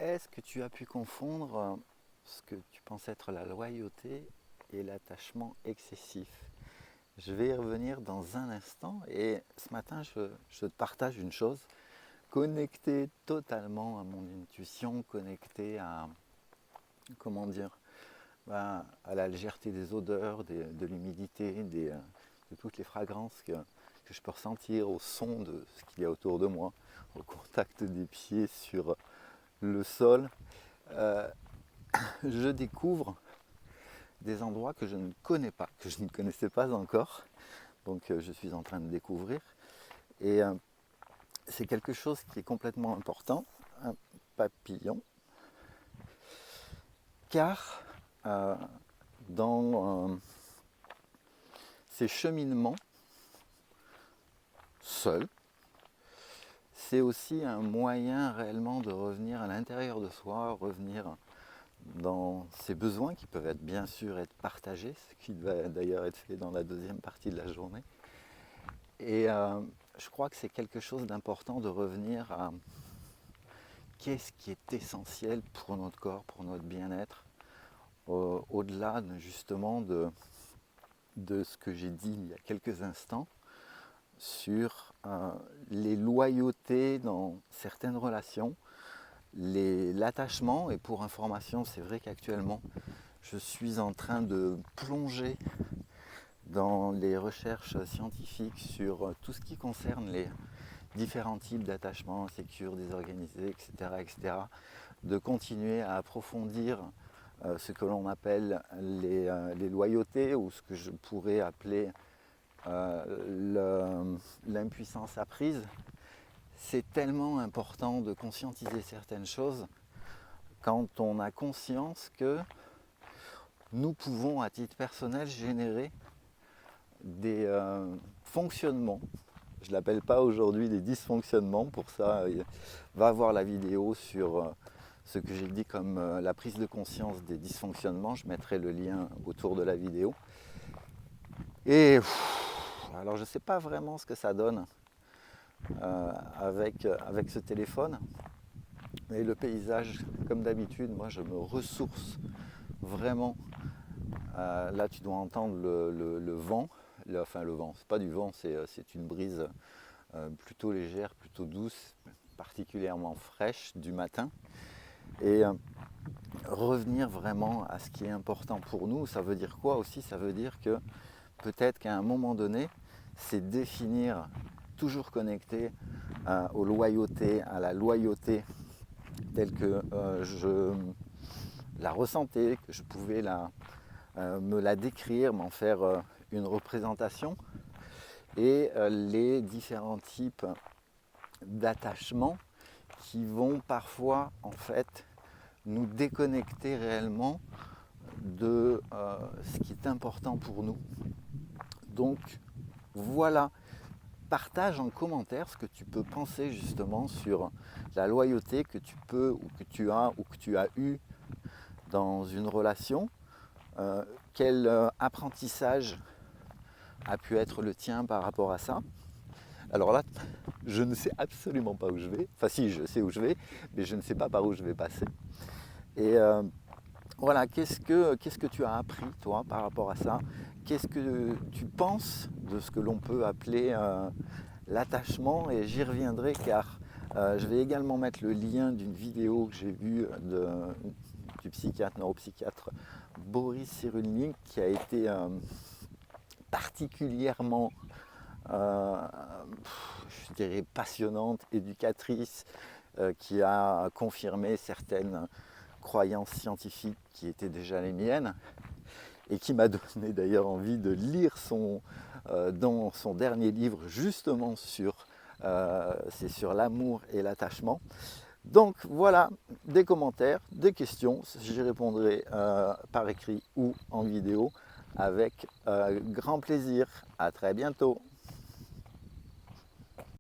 Est-ce que tu as pu confondre ce que tu penses être la loyauté et l'attachement excessif? Je vais y revenir dans un instant et ce matin je te partage une chose, connecté totalement à mon intuition, connecté à, comment dire, à la légèreté des odeurs, de l'humidité, de toutes les fragrances que je peux ressentir, au son de ce qu'il y a autour de moi, au contact des pieds sur le sol. Euh, je découvre des endroits que je ne connais pas, que je ne connaissais pas encore. Donc je suis en train de découvrir. Et c'est quelque chose qui est complètement important, un papillon, car dans ces cheminements, seuls, c'est aussi un moyen réellement de revenir à l'intérieur de soi, revenir dans ses besoins qui peuvent être bien sûr être partagés, ce qui va d'ailleurs être fait dans la deuxième partie de la journée. Et je crois que c'est quelque chose d'important de revenir à qu'est-ce qui est essentiel pour notre corps, pour notre bien-être, au-delà justement de ce que j'ai dit il y a quelques instants sur les loyautés dans certaines relations, l'attachement. Et pour information, c'est vrai qu'actuellement je suis en train de plonger dans les recherches scientifiques sur tout ce qui concerne les différents types d'attachements, sécures, désorganisés, etc., de continuer à approfondir ce que l'on appelle les loyautés, ou ce que je pourrais appeler l'impuissance apprise. C'est tellement important de conscientiser certaines choses quand on a conscience que nous pouvons à titre personnel générer des fonctionnements. Je ne l'appelle pas aujourd'hui des dysfonctionnements, pour ça va voir la vidéo sur ce que j'ai dit comme la prise de conscience des dysfonctionnements. Je mettrai le lien autour de la vidéo. Et alors je ne sais pas vraiment ce que ça donne avec ce téléphone, mais le paysage, comme d'habitude, moi je me ressource vraiment. Là tu dois entendre le vent, enfin le vent, c'est pas du vent, c'est une brise plutôt légère, plutôt douce, particulièrement fraîche du matin. Et revenir vraiment à ce qui est important pour nous, ça veut dire quoi aussi? Ça veut dire que peut-être qu'à un moment donné, c'est définir, toujours connecté aux loyautés, à la loyauté telle que je la ressentais, que je pouvais me la décrire, m'en faire une représentation, et les différents types d'attachements qui vont parfois en fait nous déconnecter réellement de ce qui est important pour nous. Donc voilà, partage en commentaire ce que tu peux penser justement sur la loyauté que tu peux ou que tu as eu dans une relation. Quel apprentissage a pu être le tien par rapport à ça? Alors là, je ne sais absolument pas où je vais. Enfin si, je sais où je vais, mais je ne sais pas par où je vais passer. Et voilà, qu'est-ce que tu as appris toi par rapport à ça? Qu'est-ce que tu penses de ce que l'on peut appeler l'attachement? Et j'y reviendrai, car je vais également mettre le lien d'une vidéo que j'ai vue du neuropsychiatre Boris Cyrulnik, qui a été particulièrement je dirais passionnante, éducatrice, qui a confirmé certaines croyances scientifiques qui étaient déjà les miennes, et qui m'a donné d'ailleurs envie de lire dans son dernier livre justement c'est sur l'amour et l'attachement. Donc voilà, des commentaires, des questions, j'y répondrai par écrit ou en vidéo avec grand plaisir. À très bientôt.